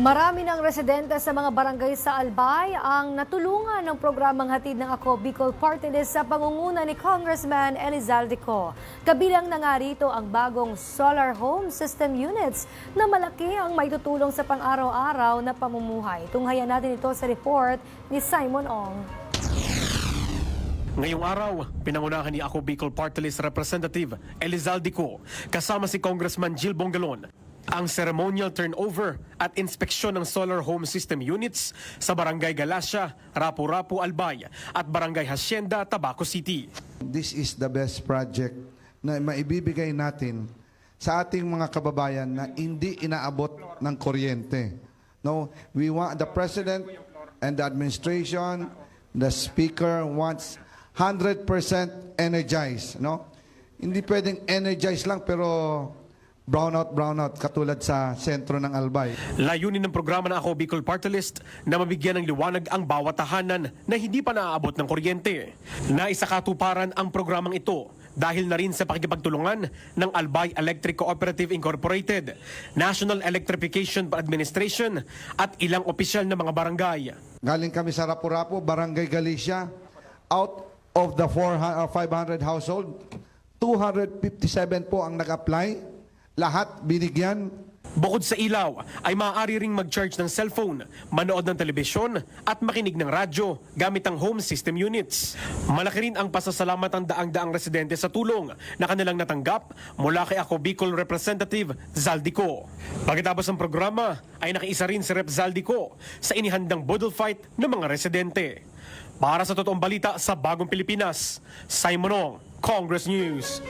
Marami ng residente sa mga barangay sa Albay ang natulungan ng programang hatid ng Ako Bicol Party List sa pangunguna ni Congressman Elizalde Co. Kabilang na nga rito ang bagong solar home system units na malaki ang maitutulong sa pang-araw-araw na pamumuhay. Tunghayan natin ito sa report ni Simon Ong. Ngayong araw, pinangunahan ni Ako Bicol Party List Representative Elizalde Co. kasama si Congressman Jill Bongalon ang ceremonial turnover at inspeksyon ng solar home system units sa Barangay Galacia, Rapu-Rapu, Albay at Barangay Hacienda, Tabaco City. This is the best project na maibibigay natin sa ating mga kababayan na hindi inaabot ng kuryente. No, we want the President and the administration, the Speaker wants 100% energized. No? Hindi pwedeng energized lang pero brownout katulad sa sentro ng Albay. Layunin ng programa ng Ako Bicol Party List na mabigyan ng liwanag ang bawat tahanan na hindi pa naaabot ng kuryente. Naisakatuparan ang programang ito dahil na rin sa pakikipagtulungan ng Albay Electric Cooperative Incorporated, National Electrification Administration at ilang opisyal na mga barangay. Galing kami sa Rapu-Rapu, Barangay Galicia. Out of the 500 household, 257 po ang nag-apply. Lahat binigyan. Bukod sa ilaw, ay maaari ring mag-charge ng cellphone, manood ng telebisyon at makinig ng radyo gamit ang home system units. Malaki rin ang pasasalamat ng daang-daang residente sa tulong na kanilang natanggap mula kay Ako Bicol Representative Zalde Co. Pagkatapos ng programa ay nakiisa rin si Rep. Zalde Co. sa inihandang bodle fight ng mga residente. Para sa totoong balita sa Bagong Pilipinas, Simon Ong, Congress News.